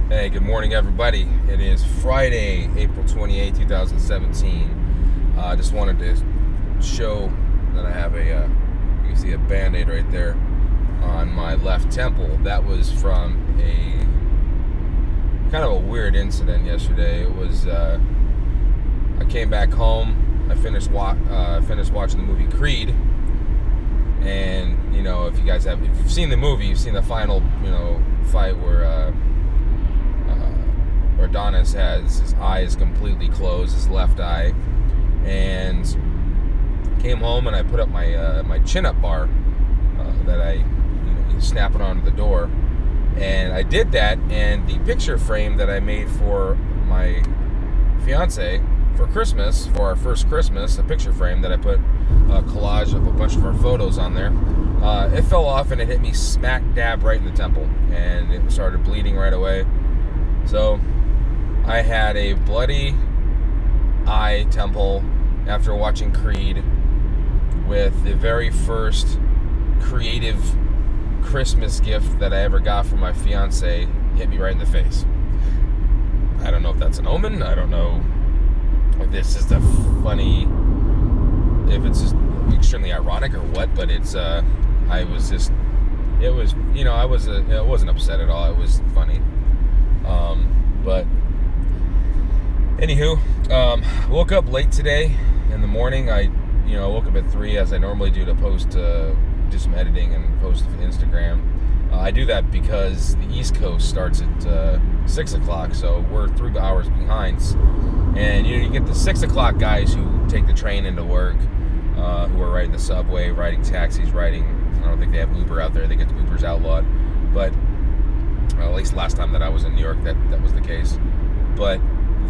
Hey, good morning, everybody. It is Friday, April 28, 2017. Just wanted to show that I have you can see a Band-Aid right there on my left temple. That was from a kind of a weird incident yesterday. It was, I came back home, I finished watching the movie Creed, and, if you've seen the movie, you've seen the final, fight where Adonis has his eyes completely closed, his left eye, and came home and I put up my chin-up bar that I snap it onto the door, and I did that, and the picture frame that I made for my fiance for Christmas, for our first Christmas, a picture frame that I put a collage of a bunch of our photos on there, it fell off and it hit me smack dab right in the temple, and it started bleeding right away. So I had a bloody eye temple after watching Creed, with the very first creative Christmas gift that I ever got from my fiance hit me right in the face. I don't know if that's an omen. I don't know if this is the funny, if it's just extremely ironic or what, but it's, I wasn't upset at all. It was funny. But anywho, woke up late today in the morning. I woke up at 3 as I normally do to post, do some editing and post to Instagram. I do that because the East Coast starts at 6 o'clock, so we're 3 hours behind. And you get the 6 o'clock guys who take the train into work, who are riding the subway, riding taxis, I don't think they have Uber out there. They get the Uber's outlawed, but at least last time that I was in New York, that was the case. But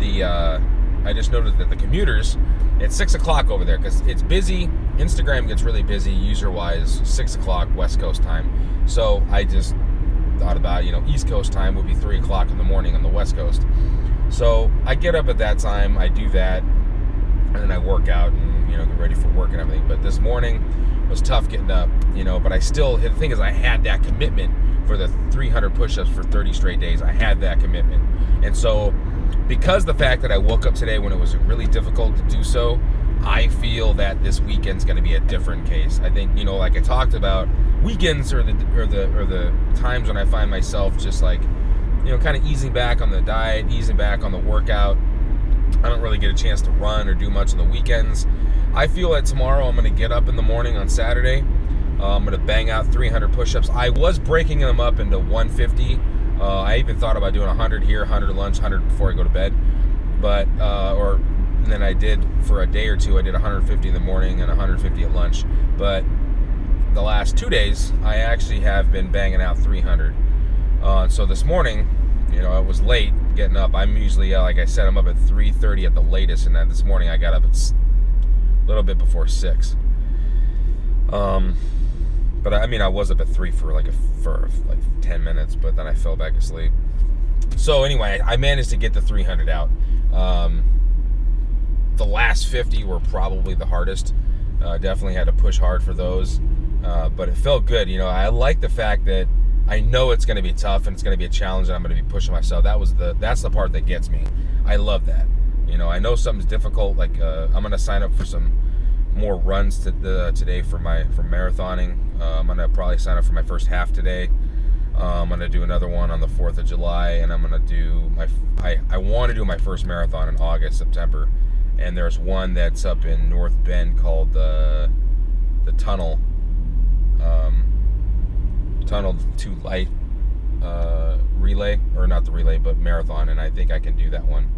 I just noted that the commuters, it's 6 o'clock over there because it's busy. Instagram gets really busy user-wise 6 o'clock West Coast time. So I just thought about, East Coast time would be 3 o'clock in the morning on the West Coast. So I get up at that time, I do that, and then I work out and, get ready for work and everything. But this morning was tough getting up, but the thing is I had that commitment for the 300 push-ups for 30 straight days. I had that commitment. And so because the fact that I woke up today when it was really difficult to do so, I feel that this weekend's going to be a different case. I think, like I talked about, weekends are the times when I find myself just like, kind of easing back on the diet, easing back on the workout. I don't really get a chance to run or do much on the weekends. I feel that tomorrow I'm going to get up in the morning on Saturday. I'm going to bang out 300 push-ups. I was breaking them up into 150. I even thought about doing 100 here, 100 at lunch, 100 before I go to bed. But, and then I did, for a day or two, I did 150 in the morning and 150 at lunch. But the last 2 days, I actually have been banging out 300. So this morning, it was late getting up. I'm usually, like I said, I'm up at 3:30 at the latest. And then this morning I got up at a little bit before 6. But I was up at 3 for like 10 minutes, but then I fell back asleep. So anyway, I managed to get the 300 out. The last 50 were probably the hardest. Definitely had to push hard for those. But it felt good. I like the fact that I know it's going to be tough and it's going to be a challenge and I'm going to be pushing myself. That's the part that gets me. I love that. I know something's difficult. Like, I'm going to sign up for some more runs today for marathoning. I'm going to probably sign up for my first half today. I'm going to do another one on the 4th of July, and I'm going to do I want to do my first marathon in August, September. And there's one that's up in North Bend called the Tunnel to Light relay, or not the relay, but marathon, and I think I can do that one.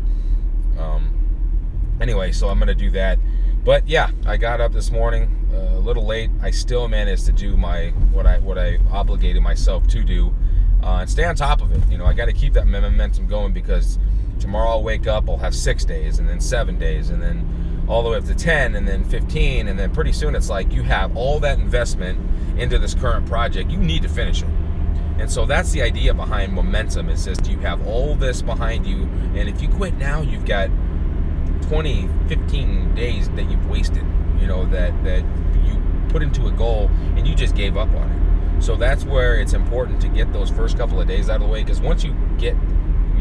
Anyway, so I'm going to do that. But yeah, I got up this morning a little late. I still managed to do what I obligated myself to do, and stay on top of it. I got to keep that momentum going, because tomorrow I'll wake up, I'll have 6 days, and then 7 days, and then all the way up to 10, and then 15, and then pretty soon it's like you have all that investment into this current project. You need to finish it. And so that's the idea behind momentum. It's just you have all this behind you, and if you quit now, you've got 20, 15 days that you've wasted, that you put into a goal and you just gave up on it. So that's where it's important to get those first couple of days out of the way, because once you get,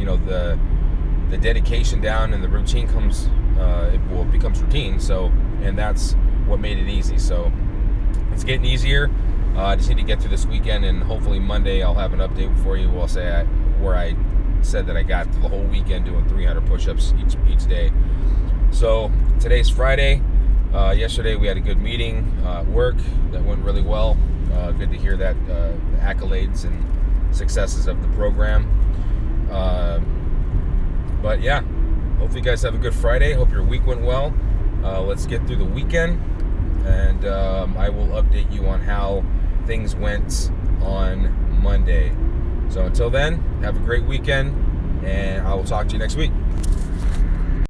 the dedication down and the routine comes, it becomes routine. So, and that's what made it easy. So it's getting easier. I just need to get through this weekend, and hopefully Monday I'll have an update for you. Where I said that I got through the whole weekend doing 300 push-ups each day. So today's Friday. Yesterday we had a good meeting at work that went really well. Good to hear that, the accolades and successes of the program. But yeah, hopefully you guys have a good Friday. Hope your week went well. Let's get through the weekend, and I will update you on how things went on Monday. So until then, have a great weekend, and I will talk to you next week.